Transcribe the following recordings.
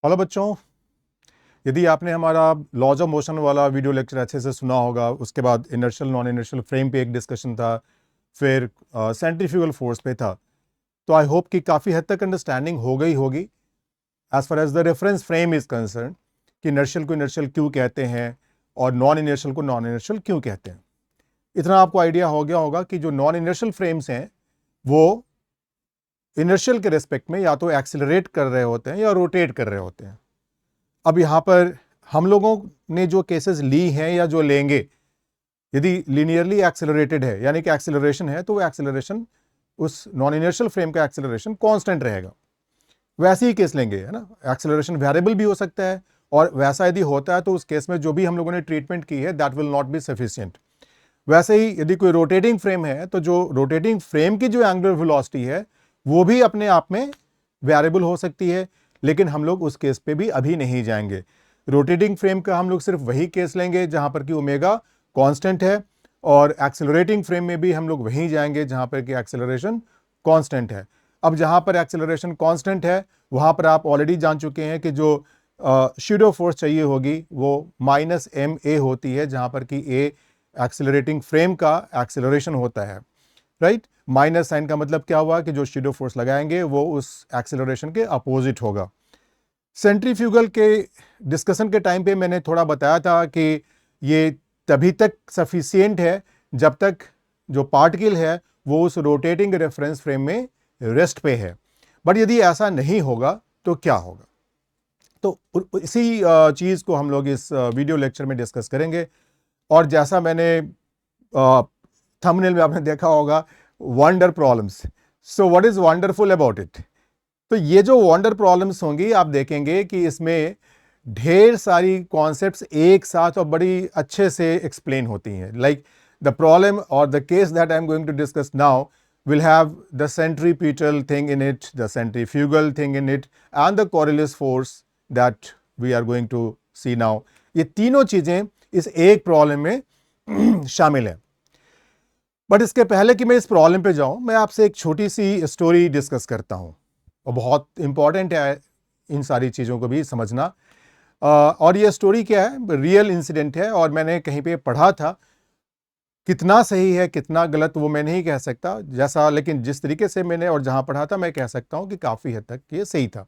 Hello बच्चों, यदि आपने हमारा लॉज ऑफ मोशन वाला वीडियो लेक्चर अच्छे से सुना होगा, उसके बाद इनर्शियल नॉन इनर्शियल फ्रेम पे एक डिस्कशन था, फिर सेंट्रीफ्यूगल फोर्स पे था। तो आई होप कि काफ़ी हद तक अंडरस्टैंडिंग हो गई होगी as far as the reference frame is concern कि इनर्शियल को इनर्शियल क्यों कहते हैं और नॉन इनर्शियल को नॉन इनर्शियल क्यों कहते हैं। इतना आपको आइडिया हो गया होगा कि जो नॉन इनर्शियल फ्रेम्स हैं वो इनर्शियल के रेस्पेक्ट में या तो एक्सिलरेट कर रहे होते हैं या रोटेट कर रहे होते हैं। अब यहाँ पर हम लोगों ने जो केसेस ली हैं या जो लेंगे, यदि लीनियरली एक्सेलरेटेड है यानी कि एक्सेलरेशन है, तो वो एक्सेलरेशन उस नॉन इनर्शियल फ्रेम का एक्सेलरेशन कांस्टेंट रहेगा। वैसे ही केस लेंगे, है ना। एक्सेलरेशन वेरिएबल भी हो सकता है, और वैसा यदि होता है तो उस केस में जो भी हम लोगों ने ट्रीटमेंट की है that will not be sufficient. वैसे ही यदि कोई रोटेटिंग फ्रेम है तो जो रोटेटिंग फ्रेम की जो एंगुलर वेलोसिटी है वो भी अपने आप में वेरिएबल हो सकती है, लेकिन हम लोग उस केस पे भी अभी नहीं जाएंगे। रोटेटिंग फ्रेम का हम लोग सिर्फ वही केस लेंगे जहां पर कि ओमेगा कांस्टेंट है, और एक्सेलरेटिंग फ्रेम में भी हम लोग वहीं जाएंगे जहां पर कि एक्सेलरेशन कांस्टेंट है। अब जहां पर एक्सेलरेशन कांस्टेंट है वहां पर आप ऑलरेडी जान चुके हैं कि जो शूडो फोर्स चाहिए होगी वो -ma होती है, जहां पर कि a एक्सेलरेटिंग फ्रेम का एक्सेलरेशन होता है, राइट। माइनस साइन का मतलब क्या हुआ कि जो शूडो फोर्स लगाएंगे वो उस एक्सेलरेशन के अपोजिट होगा। सेंट्रीफ्यूगल के डिस्कशन के टाइम पे मैंने थोड़ा बताया था कि ये तभी तक सफिशिएंट है जब तक जो पार्टिकल है वो उस रोटेटिंग रेफरेंस फ्रेम में रेस्ट पे है। बट यदि ऐसा नहीं होगा तो क्या होगा, तो इसी चीज़ को हम लोग इस वीडियो लेक्चर में डिस्कस करेंगे। और जैसा मैंने थंबनेल में आपने देखा होगा, wonder problems. So what is wonderful about it? तो ये जो वंडर प्रॉब्लम्स होंगी आप देखेंगे कि इसमें ढेर सारी कॉन्सेप्ट्स एक साथ और बड़ी अच्छे से एक्सप्लेन होती हैं। लाइक द प्रॉब्लम और the case that I am going to discuss now will have the centripetal thing in it, the centrifugal thing in it, and the Coriolis force that we are going to see now. ये तीनों चीजें इस एक problem में शामिल है। But इसके पहले कि मैं इस प्रॉब्लम पे जाऊं, मैं आपसे एक छोटी सी स्टोरी डिस्कस करता हूं, और बहुत इंपॉर्टेंट है इन सारी चीज़ों को भी समझना। और ये स्टोरी क्या है, रियल इंसिडेंट है, और मैंने कहीं पे पढ़ा था। कितना सही है कितना गलत वो मैं नहीं कह सकता, जैसा लेकिन जिस तरीके से मैंने और जहां पढ़ा था मैं कह सकता हूं कि काफ़ी हद तक ये सही था।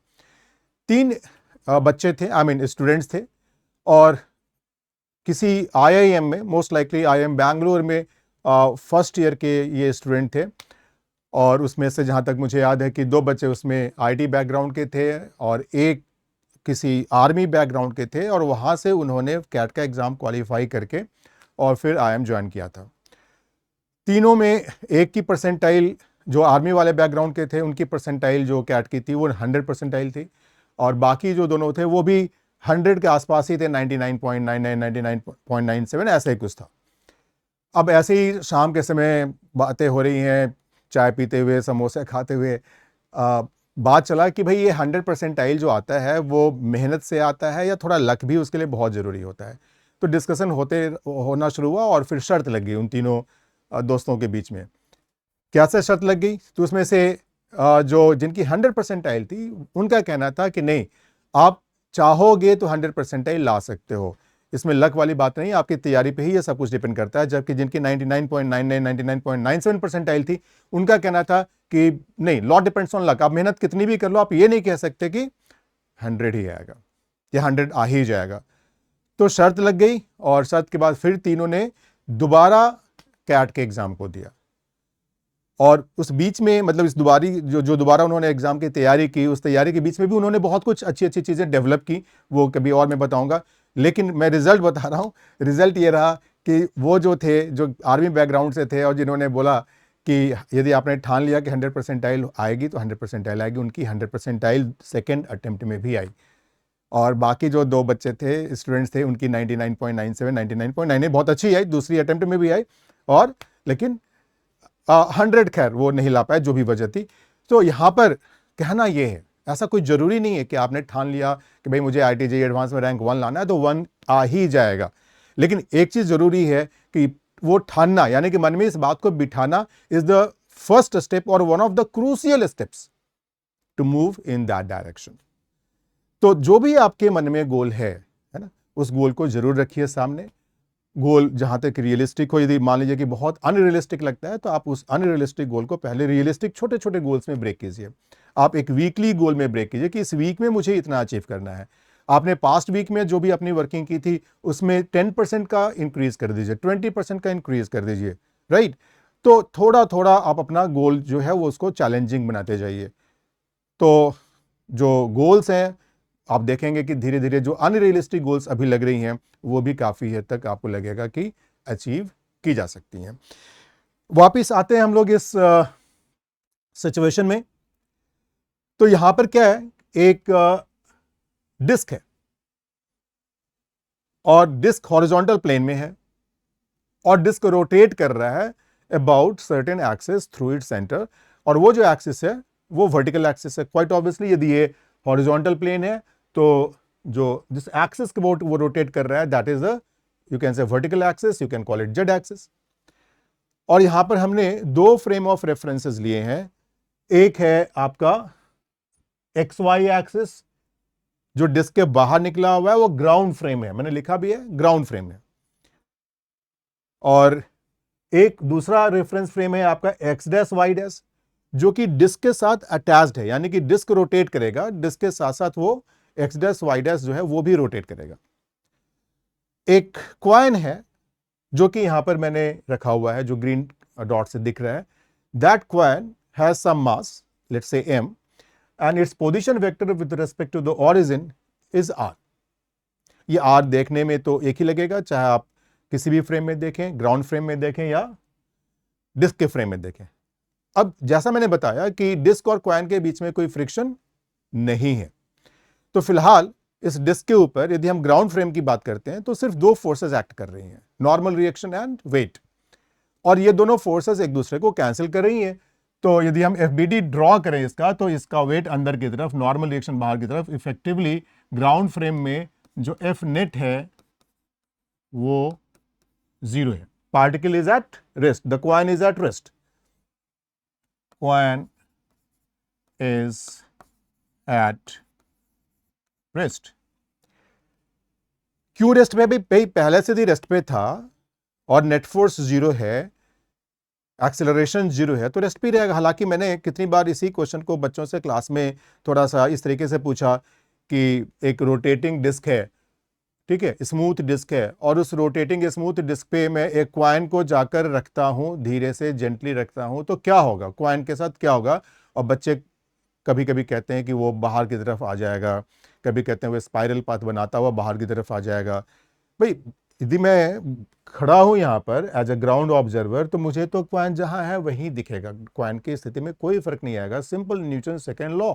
3 बच्चे थे, आई मीन स्टूडेंट्स थे, और किसी आईआईएम में, मोस्ट लाइकली आईआईएम बैंगलोर में फर्स्ट ईयर के ये स्टूडेंट थे। और उसमें से जहाँ तक मुझे याद है कि 2 बच्चे उसमें आईटी बैकग्राउंड के थे और एक किसी आर्मी बैकग्राउंड के थे, और वहाँ से उन्होंने कैट का एग्ज़ाम क्वालिफाई करके और फिर आईआईएम ज्वाइन किया था। तीनों में एक की परसेंटाइल, जो आर्मी वाले बैकग्राउंड के थे उनकी परसेंटाइल जो कैट की थी वो 100 परसेंटाइल थी, और बाकी जो दोनों थे वो भी 100 के आसपास ही थे, 99.99 99.97 ऐसा ही कुछ था। अब ऐसे ही शाम के समय बातें हो रही हैं, चाय पीते हुए समोसे खाते हुए, बात चला कि भाई ये 100 परसेंटाइल जो आता है वो मेहनत से आता है या थोड़ा लक भी उसके लिए बहुत ज़रूरी होता है। तो डिस्कशन होना शुरू हुआ, और फिर शर्त लग गई उन तीनों दोस्तों के बीच में। कैसे शर्त लग गई, तो उसमें से जो जिनकी 100 परसेंटाइल थी उनका कहना था कि नहीं, आप चाहोगे तो 100 परसेंटाइल ला सकते हो, इसमें लक वाली बात नहीं, आपकी तैयारी पे ही ये सब कुछ डिपेंड करता है। जबकि जिनकी 99.99 99.97 परसेंटाइल थी उनका कहना था कि नहीं, लॉट डिपेंड्स ऑन लक, आप मेहनत कितनी भी कर लो, आप ये नहीं कह सकते कि 100 ही आएगा या 100 आ ही जाएगा। तो शर्त लग गई, और शर्त के बाद फिर तीनों ने दोबारा कैट के एग्जाम को दिया। और उस बीच में, मतलब इस दोबारा उन्होंने एग्जाम की तैयारी की, उस तैयारी के बीच में भी उन्होंने बहुत कुछ अच्छी अच्छी चीज़ें डेवलप की, वो कभी और मैं बताऊंगा। लेकिन मैं रिजल्ट बता रहा हूँ। रिजल्ट ये रहा कि वो जो थे, जो आर्मी बैकग्राउंड से थे और जिन्होंने बोला कि यदि आपने ठान लिया कि 100 परसेंटाइल आएगी तो 100 परसेंटाइल आएगी, उनकी 100 परसेंटाइल सेकेंड अटेम्प्ट में भी आई। और बाकी जो 2 बच्चे थे, स्टूडेंट्स थे, उनकी 99.97 99.98 बहुत अच्छी आई, दूसरी अटेम्प्ट में भी आई, और लेकिन 100 खैर वो नहीं ला पाए, जो भी वजह थी। तो यहाँ पर कहना ये है, ऐसा कोई ज़रूरी नहीं है कि आपने ठान लिया कि भाई मुझे IIT एडवांस में रैंक 1 लाना है तो 1 आ ही जाएगा। लेकिन एक चीज़ ज़रूरी है कि वो ठानना, यानी कि मन में इस बात को बिठाना इज़ द फर्स्ट स्टेप और one of the crucial steps to move in that direction. तो जो भी आपके मन में गोल है ना, उस गोल को जरूर रखिए सामने। गोल जहां तक रियलिस्टिक हो, यदि मान लीजिए कि बहुत अनरियलिस्टिक लगता है तो आप उस अनरियलिस्टिक गोल को पहले रियलिस्टिक छोटे छोटे गोल्स में ब्रेक कीजिए। आप एक वीकली गोल में ब्रेक कीजिए कि इस वीक में मुझे इतना अचीव करना है। आपने पास्ट वीक में जो भी अपनी वर्किंग की थी उसमें 10% का इंक्रीज कर दीजिए, 20% का इंक्रीज कर दीजिए, राइट। तो थोड़ा थोड़ा आप अपना गोल जो है वो उसको चैलेंजिंग बनाते जाइए। तो जो गोल्स हैं आप देखेंगे कि धीरे धीरे जो अनरियलिस्टिक गोल्स अभी लग रही हैं वो भी काफी हद तक आपको लगेगा कि अचीव की जा सकती हैं। वापिस आते हैं हम लोग इस सिचुएशन में। तो यहां पर क्या है, एक डिस्क है और डिस्क हॉरिजॉन्टल प्लेन में है और डिस्क रोटेट कर रहा है about certain axis through its centre, और वो जो एक्सिस है वो वर्टिकल एक्सिस है। क्वाइट ऑब्वियसली यदि ये हॉरिजॉन्टल प्लेन है तो जो जिस एक्सिस के अबाउट वो रोटेट कर रहा है that is a, you can say vertical axis, you can call it Z axis. और यहां पर हमने दो फ्रेम ऑफ रेफरेंसेस लिए हैं। एक है आपका एक्स वाई एक्सिस जो डिस्क के बाहर निकला हुआ है, वो ग्राउंड फ्रेम है, मैंने लिखा भी है ग्राउंड फ्रेम है। और एक दूसरा रेफरेंस फ्रेम है आपका एक्स डैश वाई डैश जो कि डिस्क के साथ अटैच्ड है, यानी कि डिस्क रोटेट करेगा, डिस्क के साथ साथ वो एक्स डैश वाई डैश जो है वो भी रोटेट करेगा। एक क्वाइन है जो कि यहां पर मैंने रखा हुआ है जो ग्रीन डॉट से दिख रहा है। That coin has some mass, let's say m, and its position vector with respect to the origin is r। ये r देखने में तो एक ही लगेगा चाहे आप किसी भी फ्रेम में देखें, ग्राउंड फ्रेम में देखें या डिस्क के फ्रेम में देखें। अब जैसा मैंने बताया कि डिस्क और क्वाइन के बीच में कोई फ्रिक्शन नहीं है, तो फिलहाल इस डिस्क के ऊपर यदि हम ग्राउंड फ्रेम की बात करते हैं तो सिर्फ दो फोर्सेस एक्ट कर रही हैं, नॉर्मल रिएक्शन एंड वेट, और ये दोनों फोर्सेस एक दूसरे को कैंसिल कर रही हैं। तो यदि हम FBD ड्रॉ करें इसका, तो इसका वेट अंदर की तरफ, नॉर्मल रिएक्शन बाहर की तरफ, इफेक्टिवली ग्राउंड फ्रेम में जो F नेट है वो 0 है। Particle is at rest, the coin is at rest, coin is at rest. क्यों रेस्ट में? भी पहले से ही रेस्ट पे था और नेट फोर्स 0 है, एक्सेलरेशन 0 है, तो रेस्ट पे रहेगा। हालांकि मैंने कितनी बार इसी क्वेश्चन को बच्चों से क्लास में थोड़ा सा इस तरीके से पूछा कि एक रोटेटिंग डिस्क है, ठीक है, स्मूथ डिस्क है, और उस रोटेटिंग स्मूथ डिस्क पे मैं एक क्वाइन को जाकर रखता हूं, धीरे से जेंटली रखता हूं, तो क्या होगा, क्वाइन के साथ क्या होगा? और बच्चे कभी कभी कहते हैं कि वो बाहर की तरफ आ जाएगा, कभी कहते हैं वो स्पाइरल पाथ बनाता हुआ बाहर की तरफ आ जाएगा। भाई यदि मैं खड़ा हूं यहां पर एज अ ग्राउंड ऑब्जर्वर तो मुझे तो क्वाइन जहां है वहीं दिखेगा, क्वाइन की स्थिति में कोई फर्क नहीं आएगा। सिंपल न्यूटन सेकेंड लॉ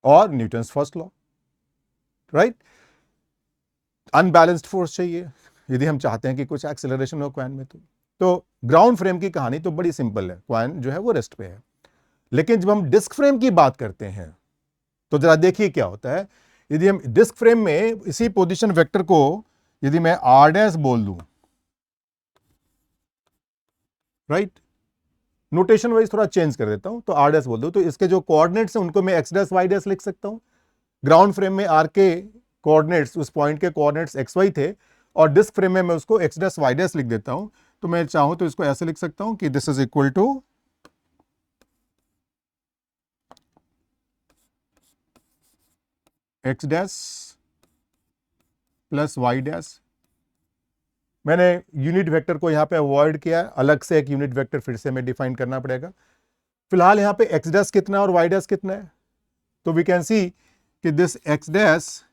और Newton first law, right. Unbalanced force चाहिए यदि हम चाहते हैं कि कुछ एक्सेलरेशन हो क्वाइन में। तो ग्राउंड फ्रेम की कहानी तो बड़ी सिंपल है, क्वाइन जो है वो रेस्ट पे है। लेकिन जब हम डिस्क फ्रेम की बात करते हैं तो जरा देखिए क्या होता है। यदि हम डिस्क फ्रेम में इसी पोजीशन वेक्टर को यदि मैं आर डैश बोल दूं, राइट, नोटेशन वाइज थोड़ा चेंज कर देता हूं, तो आर डैश बोल दूं, तो इसके जो कोऑर्डिनेट्स हैं उनको मैं एक्स डैश वाई डैश लिख सकता हूं। ग्राउंड फ्रेम में आर के कोऑर्डिनेट्स, उस पॉइंट के कोऑर्डिनेट्स एक्स वाई थे, और डिस्क फ्रेम में मैं उसको एक्स डैश वाई डैश लिख देता हूं। तो मैं चाहूं तो इसको ऐसे लिख सकता हूं कि this is equal to x dash plus y dash. मैंने यूनिट वेक्टर को यहां पे अवॉइड किया, अलग से एक यूनिट वेक्टर फिर से मैं डिफाइन करना पड़ेगा। फिलहाल यहां पे एक्स डैश कितना है और वाई डैश कितना है, तो वी कैन सी कि this x dash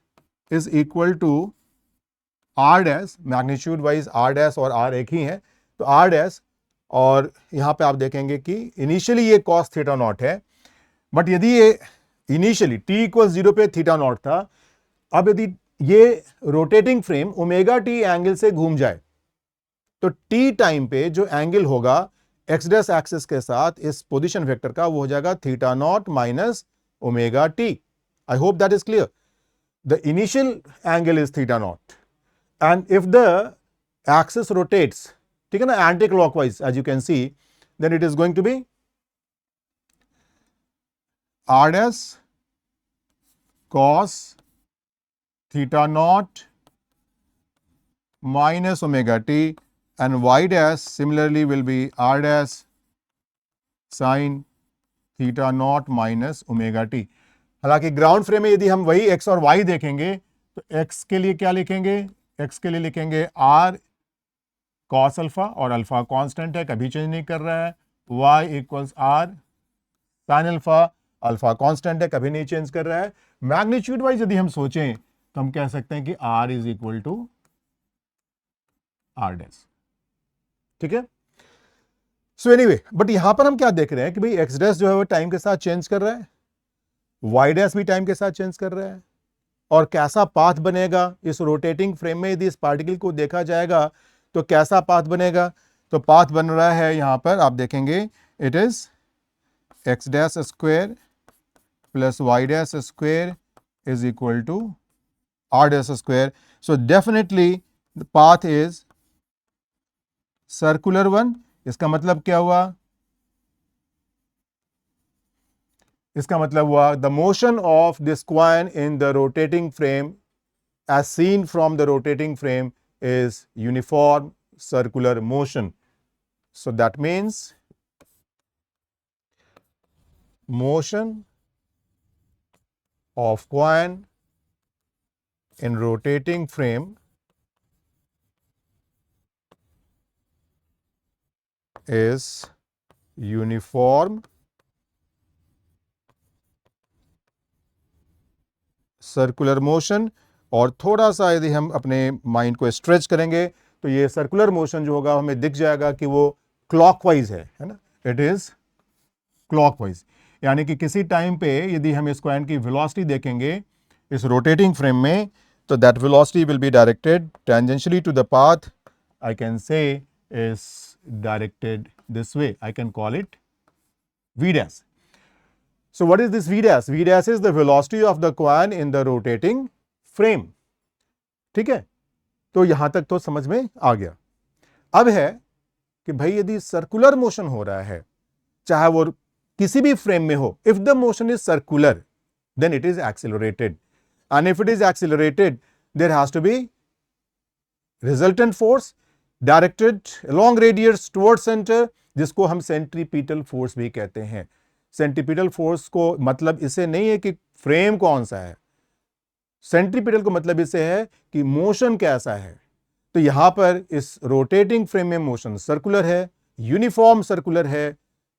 is equal to r dash, magnitude wise r dash और आर एक ही है, तो आर डैश, और यहां पे आप देखेंगे कि इनिशियली ये कॉस थीटा नॉट है, बट यदि ये इनिशियली t इक्वल 0 पे थीटा नॉट था, अब यदि ये rotating frame omega T angle से घूम जाए तो t टाइम पे जो एंगल होगा एक्स डैश एक्सिस के साथ इस पोजीशन वेक्टर का, वो हो जाएगा theta naught minus omega t. I hope that is clear. The initial angle is theta naught, and if the axis rotates, ठीक है ना, anti clockwise as you can see, then it is going to be r dash cos theta naught minus omega t, and y dash similarly will be r dash sin theta naught minus omega t. हालांकि ground frame में यदि हम वही x और y देखेंगे तो x के लिए क्या लिखेंगे, x के लिए लिखेंगे r cos अल्फा, और अल्फा कांस्टेंट है, कभी चेंज नहीं कर रहा है, y equals r sin alpha, alpha constant है, कभी नहीं चेंज कर रहा है. मैग्नीट्यूड वाइज यदि हम सोचें तो हम कह सकते हैं कि r is equal to r dash. ठीक है. सो एनीवे, बट यहां पर हम क्या देख रहे हैं कि भाई x डैश जो है वो टाइम के साथ चेंज कर रहा है, y डैश भी टाइम के साथ चेंज कर रहा है, और कैसा पाथ बनेगा इस रोटेटिंग फ्रेम में यदि इस पार्टिकल को देखा जाएगा तो कैसा पाथ बनेगा. तो पाथ बन रहा है यहां पर आप देखेंगे, it is x dash square plus y dash square is equal to r dash square. So definitely the path is circular one. इसका मतलब क्या हुआ, इसका मतलब हुआ the motion of this coin in the rotating frame as seen from the rotating frame is uniform circular motion. So that means motion of coin in rotating frame is uniform circular motion. और थोड़ा सा यदि हम अपने mind को stretch करेंगे तो ये सर्कुलर मोशन जो होगा हमें दिख जाएगा कि वो क्लॉकवाइज है ना, इट इज क्लॉकवाइज. यानी कि किसी टाइम पे यदि हम इस कॉइन की वेलोसिटी देखेंगे इस रोटेटिंग फ्रेम में तो that velocity will be directed tangentially to the path. I can say is directed this way, I can call it v dash. So what is this v dash? v dash is the velocity of the coin in the rotating frame. ठीक है, तो यहां तक तो समझ में आ गया. अब है कि भाई यदि सर्कुलर मोशन हो रहा है चाहे वो किसी भी फ्रेम में हो, if the motion is circular then it is accelerated, and if it is accelerated there has to be resultant force directed along radius towards centre, जिसको हम सेंट्रीपिटल फोर्स भी कहते हैं. सेंट्रीपिटल फोर्स को मतलब इसे नहीं है कि फ्रेम कौन सा है, सेंट्रीपिटल को मतलब इससे है कि मोशन कैसा है. तो यहां पर इस रोटेटिंग फ्रेम में मोशन सर्कुलर है, यूनिफॉर्म सर्कुलर है.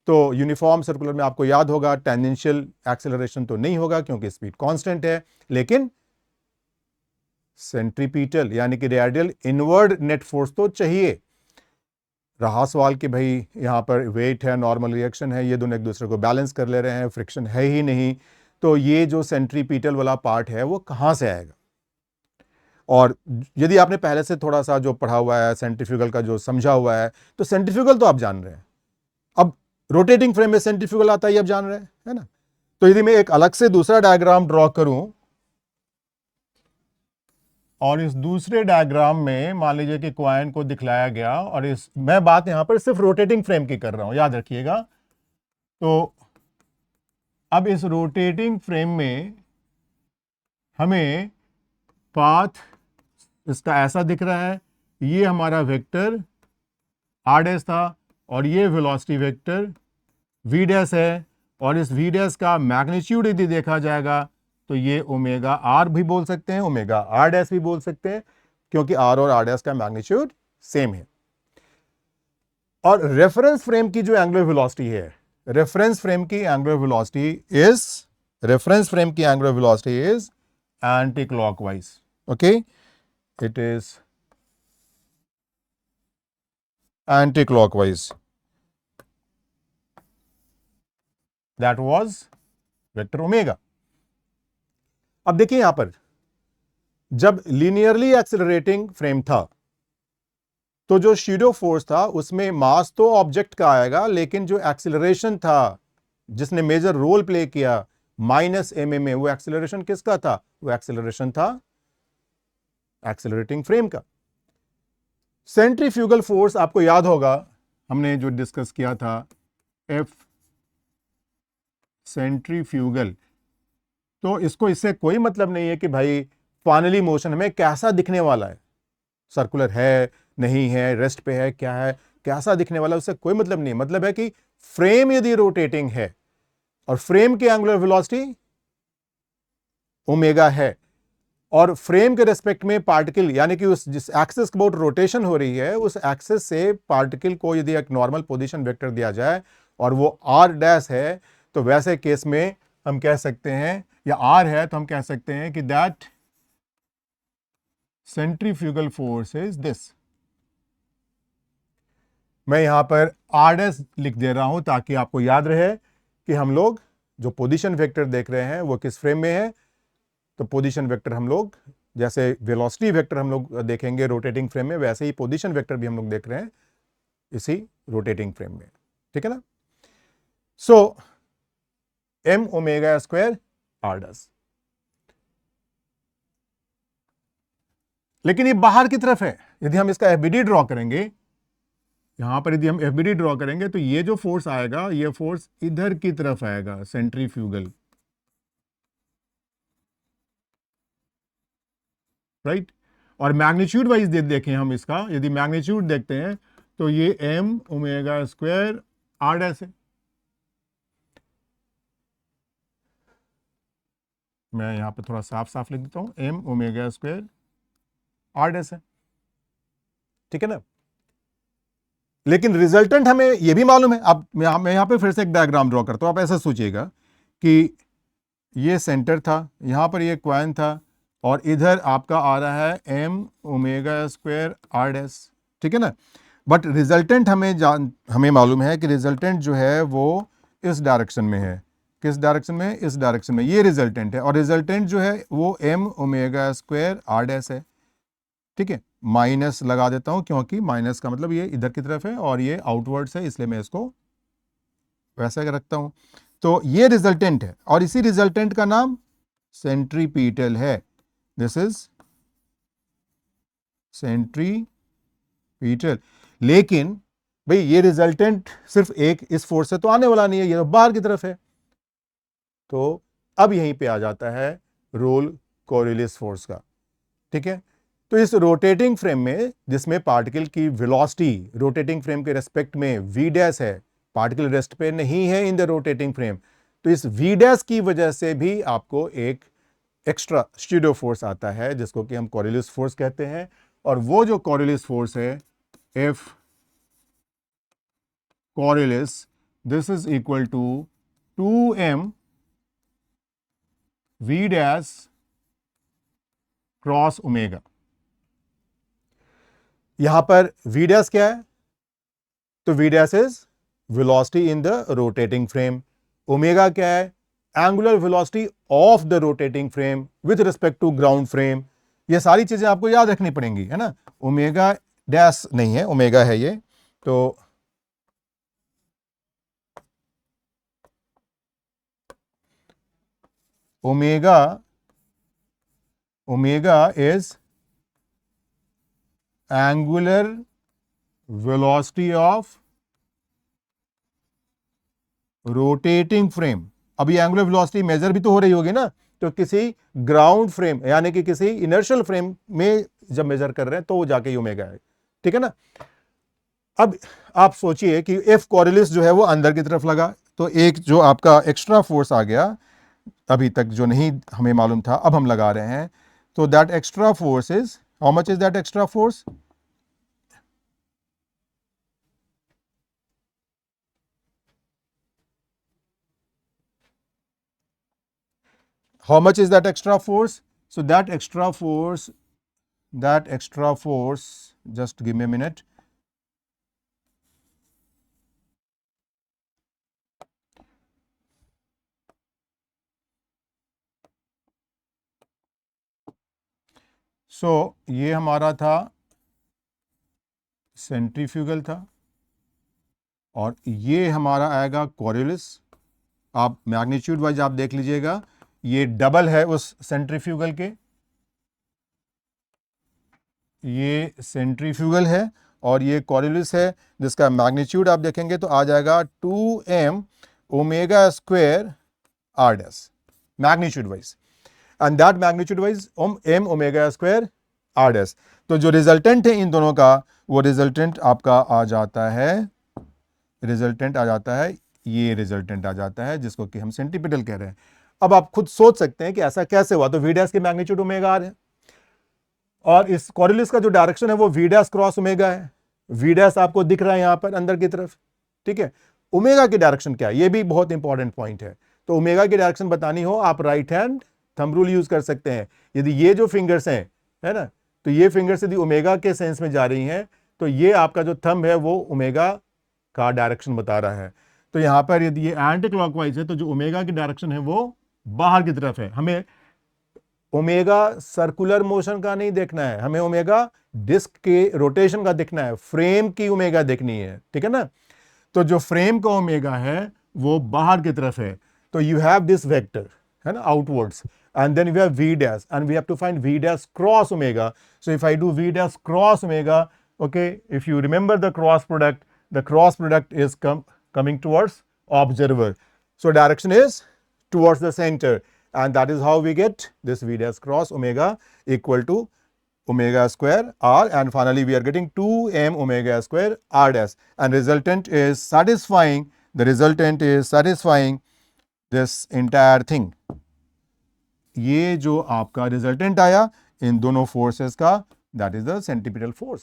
तो यूनिफॉर्म सर्कुलर में आपको याद होगा टेंजेंशियल एक्सेलरेशन तो नहीं होगा क्योंकि स्पीड कांस्टेंट है, लेकिन सेंट्रीपिटल यानी कि रेडियल इनवर्ड नेट फोर्स तो चाहिए. रहा सवाल कि भाई यहां पर वेट है, नॉर्मल रिएक्शन है, ये दोनों एक दूसरे को बैलेंस कर ले रहे हैं, फ्रिक्शन है ही नहीं, तो ये जो सेंट्रीपिटल वाला पार्ट है वो कहां से आएगा. और यदि आपने पहले से थोड़ा सा जो पढ़ा हुआ है सेंट्रीफ्यूगल का जो समझा हुआ है तो सेंट्रीफ्यूगल तो आप जान रहे हैं. अब रोटेटिंग फ्रेम में सेंट्रीफ्यूगल आता है, ये आप जान रहे हैं, है ना. तो यदि मैं एक अलग से दूसरा डायग्राम ड्रॉ करूं और इस दूसरे डायग्राम में मान लीजिए कि कॉइन को दिखलाया गया, और इस मैं बात यहां पर सिर्फ रोटेटिंग फ्रेम की कर रहा हूं, याद रखिएगा. तो अब इस रोटेटिंग फ्रेम में हमें पाथ इसका ऐसा दिख रहा है, ये हमारा वेक्टर r डैश था और ये वेलोसिटी वेक्टर v डैश है, और इस v डैश का मैग्नीट्यूड यदि देखा जाएगा तो ये ओमेगा r भी बोल सकते हैं, ओमेगा r डैश भी बोल सकते हैं, क्योंकि r और r डैश का मैग्नीट्यूड सेम है. और रेफरेंस फ्रेम की जो एंगुलर वेलोसिटी है, रेफरेंस फ्रेम की angular velocity is anti clockwise. Okay, it is anti clockwise. That was vector omega. अब देखिए यहां पर जब लीनियरली एक्सेलरेटिंग फ्रेम था तो जो शैडो फोर्स था उसमें मास तो ऑब्जेक्ट का आएगा, लेकिन जो एक्सेलरेशन था जिसने मेजर रोल प्ले किया माइनस एम में, वो एक्सेलरेशन किसका था, वो एक्सेलरेशन था एक्सेलरेटिंग फ्रेम का. सेंट्रीफ्यूगल फोर्स आपको याद होगा हमने जो डिस्कस किया था, एफ सेंट्रीफ्यूगल तो इसको इससे कोई मतलब नहीं है कि भाई फाइनली मोशन हमें कैसा दिखने वाला है, सर्कुलर है नहीं है, रेस्ट पे है क्या है, कैसा दिखने वाला है, उससे कोई मतलब नहीं है। मतलब है कि फ्रेम यदि रोटेटिंग है और फ्रेम की एंगुलर वेलोसिटी ओमेगा है और फ्रेम के रेस्पेक्ट में पार्टिकल यानी कि उस जिस एक्सिस के अबाउट रोटेशन हो रही है उस एक्सिस से पार्टिकल को यदि एक नॉर्मल पोजीशन वेक्टर दिया जाए और वो आर डैश है, तो वैसे केस में हम कह सकते हैं, या आर है तो हम कह सकते हैं कि that centrifugal force is this. मैं यहां पर आर डैश लिख दे रहा हूं ताकि आपको याद रहे कि हम लोग जो पोजीशन वेक्टर देख रहे हैं वो किस फ्रेम में है। तो पोजीशन वेक्टर हम लोग जैसे वेलोसिटी वेक्टर हम लोग देखेंगे रोटेटिंग फ्रेम में, वैसे ही पोजीशन वेक्टर भी हम लोग देख रहे हैं इसी रोटेटिंग फ्रेम में, ठीक है ना। So M omega square are dash, लेकिन ये बाहर की तरफ है। यदि हम इसका एफबीडी ड्रॉ करेंगे, यहां पर यदि हम एफबीडी ड्रॉ करेंगे तो ये जो फोर्स आएगा ये फोर्स इधर की तरफ आएगा, सेंट्रीफ्यूगल, राइट। और मैग्नीट्यूड वाइज देखें हम इसका, यदि मैग्नीट्यूड देखते हैं तो ये m omega square are dash है। मैं यहां पे थोड़ा साफ साफ लिख देता हूं, m omega square are dash है, ठीक है ना। लेकिन रिजल्टेंट हमें यह भी मालूम है। अब मैं यहां पे फिर से एक डायग्राम ड्रॉ करता हूं। आप ऐसा सोचिएगा कि ये सेंटर था, यहां पर ये क्वाइन था और इधर आपका आ रहा है m omega square are dash, ठीक है ना। बट रिजल्टेंट हमें मालूम है कि रिजल्टेंट जो है वो इस डायरेक्शन में है। किस डायरेक्शन में? इस डायरेक्शन में। ये रिजल्टेंट है और रिजल्टेंट जो है वो m omega square are dash है, ठीक है। माइनस लगा देता हूं क्योंकि माइनस का मतलब ये इधर की तरफ है और ये आउटवर्ड्स है, इसलिए मैं इसको वैसा रखता हूं। तो ये रिजल्टेंट है और इसी रिजल्टेंट का नाम सेंट्रीपीटल है। This is centripetal. लेकिन भाई ये रिजल्टेंट सिर्फ एक इस फोर्स से तो आने वाला नहीं है, ये तो बाहर की तरफ है। तो अब यहीं पे आ जाता है रोल कोरियोलिस फोर्स का, ठीक है। तो इस रोटेटिंग फ्रेम में जिसमें पार्टिकल की वेलोसिटी रोटेटिंग फ्रेम के रेस्पेक्ट में वी डैश है, पार्टिकल रेस्ट पे नहीं है इन द रोटेटिंग फ्रेम, तो इस वी डैश की वजह से भी आपको एक एक्स्ट्रा स्यूडो फोर्स आता है जिसको कि हम कोरियोलिस फोर्स कहते हैं। और वो जो कोरियोलिस फोर्स है F Coriolis, this is equal to 2m v dash cross omega. यहां पर वी डैश क्या है? तो v dash is velocity in the rotating frame. Omega क्या है? Angular velocity of the rotating frame with respect to ground frame. ये सारी चीजें आपको याद रखनी पड़ेंगी, है ना। ओमेगा डैश नहीं है, ओमेगा है ये। तो omega is angular velocity of rotating frame. अब ये एंगुलर वेलोसिटी मेजर भी तो हो रही होगी ना, तो किसी ग्राउंड फ्रेम यानी कि किसी इनर्शियल फ्रेम में जब मेजर कर रहे हैं तो वो जाके ओमेगा है, ठीक है ना। अब आप सोचिए कि एफ कोरियोलिस जो है वो अंदर की तरफ लगा, तो एक जो आपका एक्स्ट्रा फोर्स आ गया अभी तक जो नहीं हमें मालूम था, अब हम लगा रहे हैं। तो that extra force is, how much is that extra force? How much is that extra force? So that extra force, just give me a minute. So ये हमारा था सेंट्रीफ्यूगल था और ये हमारा आएगा कोरियोलिस। आप मैग्नीट्यूड वाइज आप देख लीजिएगा, ये डबल है उस सेंट्रीफ्यूगल के, ये सेंट्रीफ्यूगल है और ये कोरियोलिस है, जिसका मैग्नीट्यूड आप देखेंगे तो आ जाएगा 2m omega square are dash. Magnitude wise, and that magnitude wise m omega square r dash. तो जो रिजल्टेंट है इन दोनों का, वो रिजल्टेंट आपका आ जाता है, रिजल्टेंट आ जाता है, ये रिजल्टेंट आ जाता है जिसको कि हम सेंटीपिटल कह रहे हैं। अब आप खुद सोच सकते हैं कि ऐसा कैसे हुआ। तो v डैश की मैग्नीट्यूड ओमेगा r है, और इस कॉरिलिस का जो डायरेक्शन है वो v डैश क्रॉस ओमेगा है। v डैश आपको दिख रहा है यहां पर अंदर की तरफ, ठीक है। ओमेगा की डायरेक्शन क्या है, ये भी बहुत इंपॉर्टेंट पॉइंट है। तो ओमेगा की डायरेक्शन बतानी हो, आप right hand thumb rule use कर सकते हैं। यदि ये जो फिंगर्स हैं, है ना, तो ये फिंगर्स यदि ओमेगा के सेंस में जा रही हैं, तो ये आपका जो थंब है वो ओमेगा का डायरेक्शन बता रहा है। तो यहां पर यदि ये एंटी क्लॉकवाइज है, तो जो ओमेगा की डायरेक्शन है वो बाहर की तरफ है। हमें ओमेगा सर्कुलर मोशन का नहीं देखना है, हमें ओमेगा डिस्क के रोटेशन का देखना है, फ्रेम की ओमेगा देखनी है, ठीक है ना। तो जो फ्रेम का ओमेगा है वो बाहर की तरफ है। तो यू हैव दिस वेक्टर, है ना, outwards, and then we have v dash, and we have to find v dash cross omega. So if I do v dash cross omega, okay, if you remember the cross product is coming towards observer, so direction is towards the center, and that is how we get this v dash cross omega equal to omega square r, and finally we are getting 2m omega square r dash, and resultant is satisfying, the resultant is satisfying this entire thing. ये जो आपका resultant आया इन दोनों forces का, that is the centripetal force.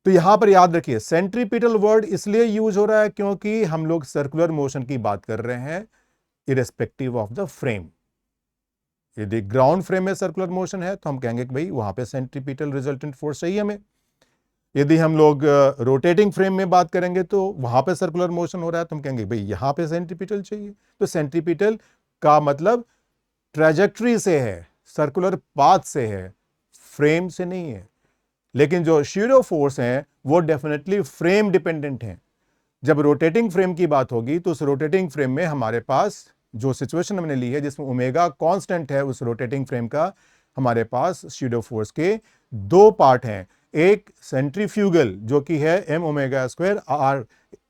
तो यहां पर याद रखिए, सेंट्रीपिटल वर्ड इसलिए यूज हो रहा है क्योंकि हम लोग सर्कुलर मोशन की बात कर रहे हैं इरेस्पेक्टिव ऑफ द फ्रेम। यदि ग्राउंड फ्रेम में सर्कुलर मोशन है तो हम कहेंगे कि भाई वहां पे सेंट्रीपिटल रिजल्टेंट फोर्स चाहिए हमें। यदि हम लोग रोटेटिंग फ्रेम में बात करेंगे तो वहां पे सर्कुलर मोशन हो रहा है तो हम कहेंगे भाई यहां पे सेंट्रीपिटल चाहिए। तो सेंट्रीपिटल का मतलब ट्रैजेक्टरी से है, सर्कुलर पाथ से है, फ्रेम से नहीं है। लेकिन जो शीयर फोर्स है वो डेफिनेटली फ्रेम डिपेंडेंट है। जब रोटेटिंग फ्रेम की बात होगी तो उस रोटेटिंग फ्रेम में हमारे पास जो सिचुएशन हमने ली है जिसमें ओमेगा कांस्टेंट है, उस रोटेटिंग फ्रेम का हमारे पास शीयर फोर्स के दो पार्ट हैं। एक सेंट्रीफ्यूगल जो कि है m omega square r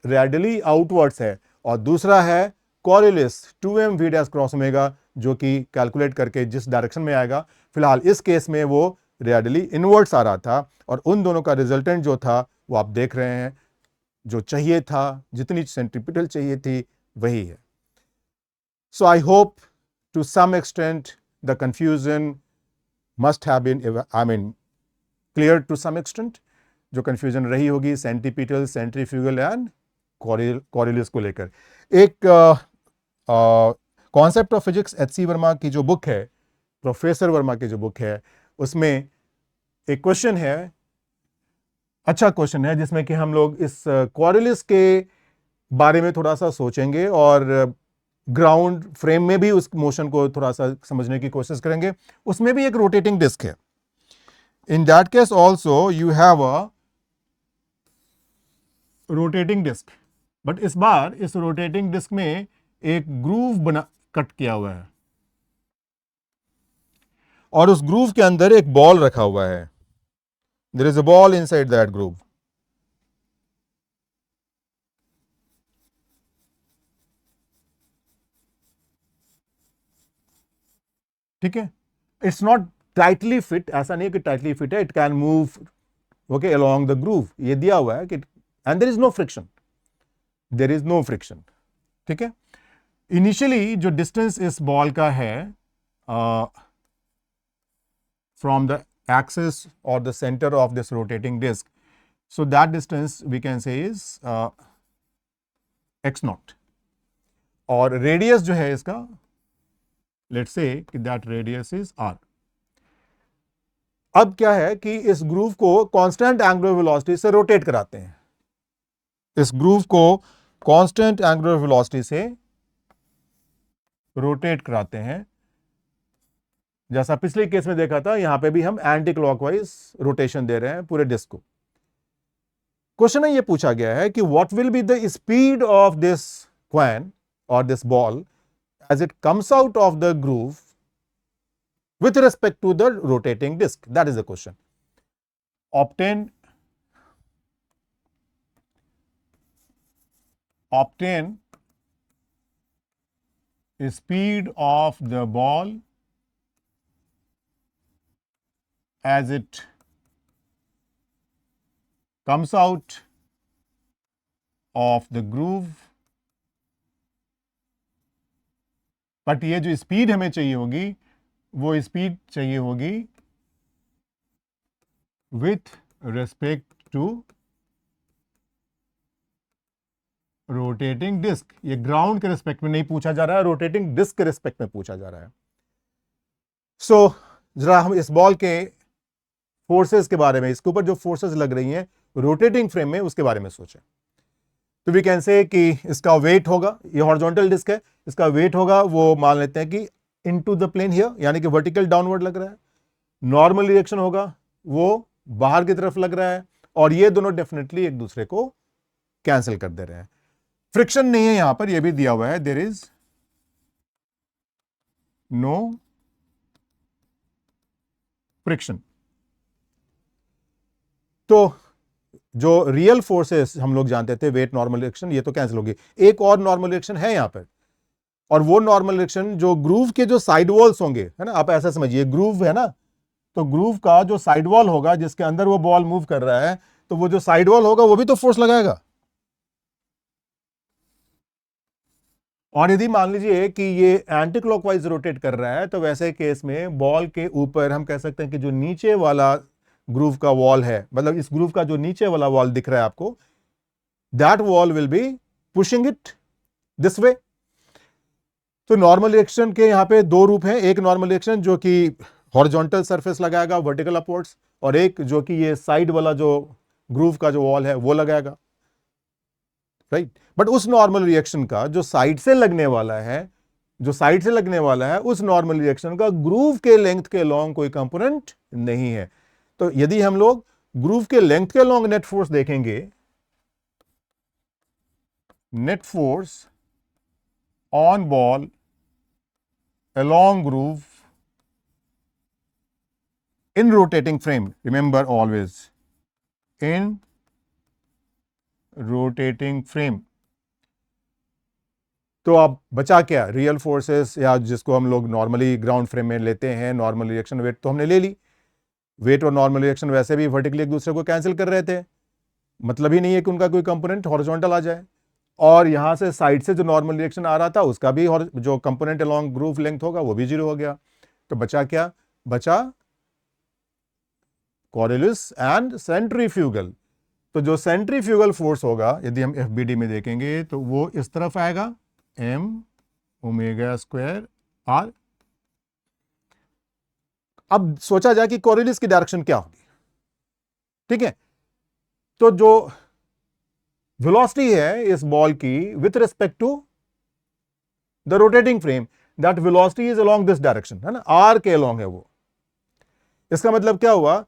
radially outwards है, और दूसरा है कॉरिलिस 2m v dash cross omega जो कि कैलकुलेट करके जिस डायरेक्शन में आएगा। फिलहाल इस केस में वो रेडियली इनवर्ट्स आ रहा था, और उन दोनों का रिजल्टेंट जो था वो आप देख रहे हैं, जो चाहिए था, जितनी सेंट्रीपिटल चाहिए थी वही है। So I hope to some extent the confusion must have been, I mean clear to some extent. जो कंफ्यूजन रही होगी सेंट्रीपिटल, सेंट्रीफ्यूगल एंड कॉरिलिस को लेकर। एक concept of physics H C. Verma की जो बुक है, प्रोफेसर वर्मा की जो बुक है, उसमें एक क्वेश्चन है, अच्छा क्वेश्चन है, जिसमें कि हम लोग इस कॉरिलिस के बारे में थोड़ा सा सोचेंगे और ग्राउंड फ्रेम में भी उस मोशन को थोड़ा सा समझने की कोशिश करेंगे। उसमें भी एक रोटेटिंग डिस्क है। In that case also you have a rotating disc, but इस बार इस रोटेटिंग डिस्क में एक ग्रूव बना कट किया हुआ है, और उस ग्रूव के अंदर एक बॉल रखा हुआ है। There is a ball inside that groove. ठीक है, इट्स नॉट टाइटली फिट, ऐसा नहीं कि टाइटली फिट है, it can move okay along the groove. ये दिया हुआ है कि and there is no friction, there is no friction. ठीक है, इनिशियली जो डिस्टेंस इस बॉल का है from the axis or the center of this rotating disk, so that distance we can say is x naught, और radius जो है इसका, लेट्स से कि दैट रेडियस इज r। अब क्या है कि इस ग्रूव को कांस्टेंट एंगुलर वेलोसिटी से रोटेट कराते हैं, इस ग्रूव को कांस्टेंट एंगुलर वेलोसिटी से रोटेट कराते हैं। जैसा पिछले केस में देखा था, यहां पे भी हम एंटी क्लॉकवाइज रोटेशन दे रहे हैं पूरे डिस्क को। क्वेश्चन में यह पूछा गया है कि what will be the speed of this coin और this ball as it comes out of the groove with respect to the rotating disk. That is the question. Obtain speed of the ball as it comes out of the groove, but ये जो speed हमें चाहिए होगी वो speed चाहिए होगी with respect to rotating disc. ये ground के रिस्पेक्ट में नहीं पूछा जा रहा है, रोटेटिंग डिस्क के रिस्पेक्ट में पूछा जा रहा है। सो जरा हम इस बॉल के फोर्सेस के बारे में, इसके ऊपर जो फोर्सेस लग रही हैं रोटेटिंग फ्रेम में, उसके बारे में सोचें। तो वी कैन से कि इसका वेट होगा, ये हॉरिजॉन्टल डिस्क है, इसका वेट होगा वो मान लेते हैं कि इनटू द प्लेन हियर, यानी कि वर्टिकल डाउनवर्ड लग रहा है। नॉर्मल रिएक्शन होगा वो बाहर की तरफ लग रहा है, और ये दोनों डेफिनेटली एक दूसरे को कैंसिल कर दे रहे हैं। फ्रिक्शन नहीं है यहां पर, यह भी दिया हुआ है, देयर इज नो फ्रिक्शन। तो जो रियल फोर्सेस हम लोग जानते थे, वेट, नॉर्मल रिएक्शन, ये तो कैंसिल होगी। एक और नॉर्मल रिएक्शन है यहां पर, और वो नॉर्मल रिएक्शन जो ग्रूव के जो साइड वॉल्स होंगे, है ना, आप ऐसा समझिए ग्रूव है ना, तो ग्रूव का जो साइड वॉल होगा जिसके अंदर वो बॉल मूव कर रहा है, तो वो जो साइड वॉल होगा वो भी तो फोर्स लगाएगा। और यदि मान लीजिए कि ये एंटी क्लॉकवाइज रोटेट कर रहा है, तो वैसे केस में बॉल के ऊपर हम कह सकते हैं कि जो नीचे वाला ग्रूव का वॉल है, मतलब इस ग्रूव का जो नीचे वाला वॉल दिख रहा है आपको, that wall will be pushing it this way. तो नॉर्मल रिएक्शन के यहां पे दो रूप हैं, एक नॉर्मल रिएक्शन जो कि हॉरिजॉन्टल सरफेस लगाएगा वर्टिकल अपवर्ड्स, और एक जो कि ये साइड वाला जो ग्रूव का जो वॉल है वो लगाएगा, राइट। बट उस नॉर्मल रिएक्शन का जो साइड से लगने वाला है, जो साइड से लगने वाला है, उस नॉर्मल रिएक्शन का ग्रूव के लेंथ के लॉन्ग कोई कंपोनेंट नहीं है। तो यदि हम लोग ग्रूव के लेंथ के लॉन्ग नेट फोर्स देखेंगे, net force on ball along groove in rotating frame, remember always in rotating frame, तो अब बचा क्या, रियल फोर्सेस, या जिसको हम लोग नॉर्मली ग्राउंड फ्रेम में लेते हैं, नॉर्मल रिएक्शन वेट तो हमने ले ली। वेट और नॉर्मल रिएक्शन वैसे भी वर्टिकली एक दूसरे को कैंसिल कर रहे थे, मतलब ही नहीं है कि उनका कोई कंपोनेंट हॉरिजॉन्टल आ जाए। और यहां से साइड से जो नॉर्मल रिएक्शन आ रहा था उसका भी जो कंपोनेंट अलोंग ग्रूव लेंथ होगा वो भी जीरो हो गया। तो बचा क्या, बचा कॉरियोलिस एंड सेंट्रीफ्यूगल। तो जो सेंट्रीफ्यूगल फोर्स होगा, यदि हम एफबीडी में देखेंगे, तो वो इस तरफ आएगा, एम ओमेगा स्क्वायर आर। अब सोचा जाए कि कॉरियोलिस की डायरेक्शन क्या होगी, ठीक है। तो जो वेलोसिटी है इस बॉल की with respect to the rotating frame, that velocity is along this direction, है ना, आर के अलोंग है वो। इसका मतलब क्या हुआ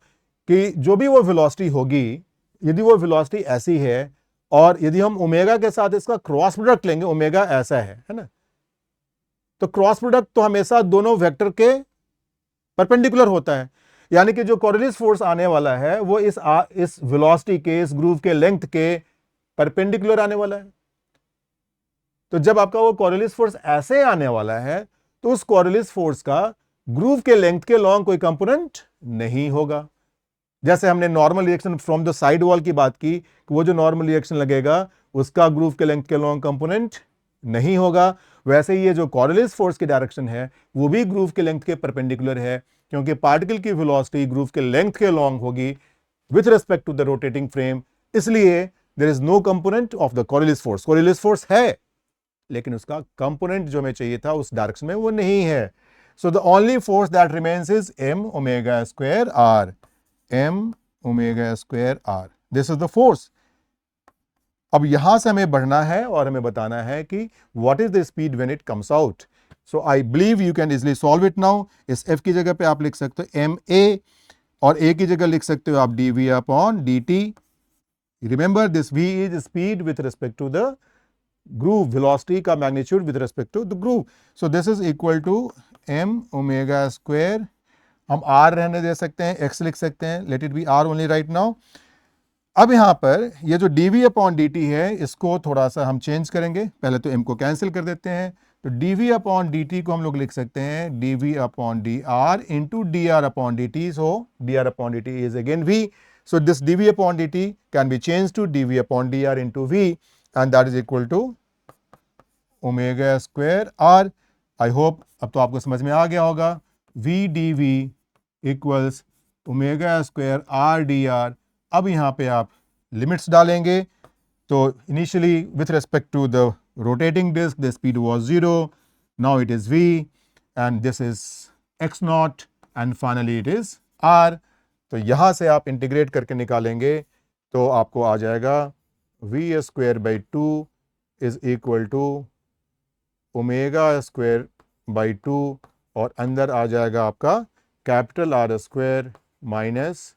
कि जो भी वो वेलोसिटी होगी, यदि वो वेलोसिटी ऐसी है, और यदि हम ओमेगा के साथ इसका क्रॉस प्रोडक्ट लेंगे, ओमेगा ऐसा है ना, तो क्रॉस प्रोडक्ट तो हमेशा दोनों वेक्टर के परपेंडिकुलर होता है, यानी कि जो कॉरियोलिस फोर्स आने वाला है वो इस वेलोसिटी के, इस ग्रूव के लेंथ के परपेंडिकुलर आने वाला है। तो जब आपका वो कॉरियोलिस फोर्स ऐसे आने वाला है, तो उस कॉरियोलिस फोर्स का ग्रूव के लेंथ के लॉन्ग कोई कंपोनेंट नहीं होगा। जैसे हमने normal reaction from the side wall की बात की, कि वो जो नॉर्मल रिएक्शन लगेगा उसका ग्रूव के लेंथ के लॉन्ग कंपोनेंट नहीं होगा, वैसे ही ये जो कॉरियोलिस फोर्स की डायरेक्शन है वो भी ग्रूव के लेंथ के परपेंडिकुलर है, क्योंकि पार्टिकल की वेलोसिटी ग्रूव के लेंथ के लॉन्ग होगी with respect to the rotating frame, इसलिए there is no component of the Coriolis force. Coriolis force है, लेकिन उसका कंपोनेंट जो हमें चाहिए था उस डायरेक्शन में वो नहीं है। So the only force that remains is m omega square r, m omega square r, this is the force. अब यहां से हमें बढ़ना है और हमें बताना है कि what is the speed when it comes out. So I believe you can easily solve it now. इस एफ की जगह पे आप लिख सकते हो एम ए, और ए की जगह लिख सकते हो आप d v upon d t. Remember this v is speed with respect to the groove, velocity का magnitude with respect to the groove. So this is equal to m omega square, हम r रहने दे सकते हैं, x लिख सकते हैं, let it be r only right now. अब यहां पर ये जो dv अपॉन dt है, इसको थोड़ा सा हम चेंज करेंगे। पहले तो m को कैंसिल कर देते हैं, तो dv अपॉन dt को हम लोग लिख सकते हैं dv upon dr into dr upon dt. So dr upon dt is again v. So this dv upon dt can be changed to dv upon dr into v, and that is equal to omega square r. I hope अब तो आपको समझ में आ गया होगा. v dv equals omega square r dr. अब यहाँ पे आप लिमिट्स डालेंगे. तो initially with respect to the rotating disk the speed was 0. Now it is v, and this is x naught, and finally it is r. तो यहाँ से आप इंटीग्रेट करके निकालेंगे तो आपको आ जाएगा v square by 2 is equal to omega square by 2, और अंदर आ जाएगा आपका capital R square minus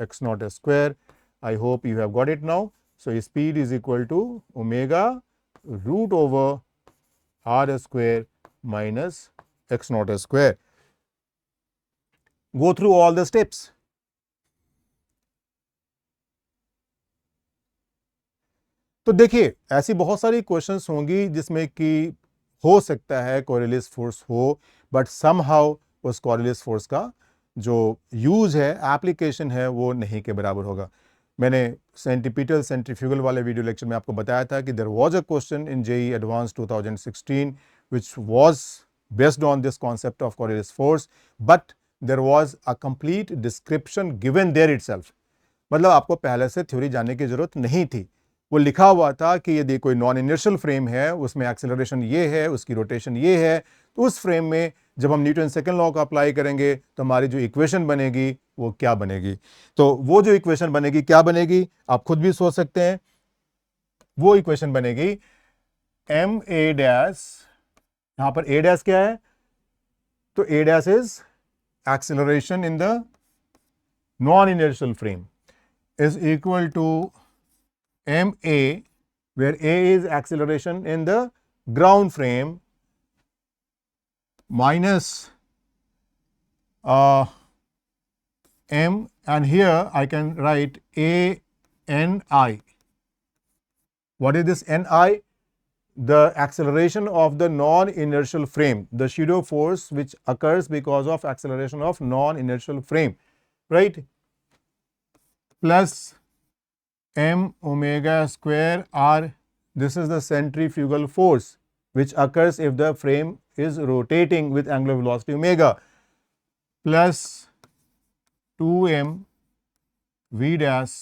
x naught square. I hope you have got it now. So speed is equal to omega root over R square minus x naught square. Go through all the steps. तो देखिए ऐसी बहुत सारी questions होंगी जिसमें कि हो सकता है कोरिलेस फोर्स हो, बट समहाउ उस कोरिलेस फोर्स का जो यूज है, एप्लीकेशन है, वो नहीं के बराबर होगा. मैंने सेंट्रीपिटल सेंट्रीफ्यूगल वाले वीडियो लेक्चर में आपको बताया था कि there was a question in JEE advanced 2016 which was based on this concept of Coriolis force, but there was a complete description given there itself. मतलब आपको पहले से थ्योरी जानने की जरूरत नहीं थी. वो लिखा हुआ था कि यदि कोई नॉन इनर्शियल फ्रेम है, उसमें एक्सेलरेशन ये है, उसकी रोटेशन ये है, तो उस फ्रेम में जब हम न्यूटन सेकंड लॉ को अप्लाई करेंगे तो हमारी जो इक्वेशन बनेगी वो क्या बनेगी. तो वो जो इक्वेशन बनेगी क्या बनेगी आप खुद भी सोच सकते हैं. वो इक्वेशन बनेगी एम ए डैश, यहां पर ए डैश क्या है, तो a dash is acceleration in the non inertial frame is equal to ma, where a is acceleration in the ground frame, minus m, and here I can write a n I. What is this n I? The acceleration of the non-inertial frame, the pseudo force which occurs because of acceleration of non-inertial frame, right? Plus m omega square r, this is the centrifugal force which occurs if the frame is rotating with angular velocity omega, plus 2m v dash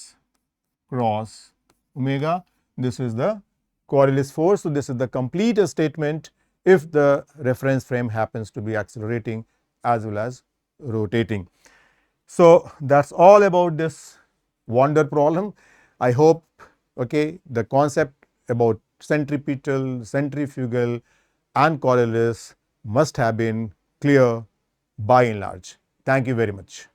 cross omega. This is the Coriolis force. So this is the complete statement if the reference frame happens to be accelerating as well as rotating. So that's all about this wonder problem. I hope, okay, the concept about centripetal, centrifugal and Coriolis must have been clear by and large. Thank you very much.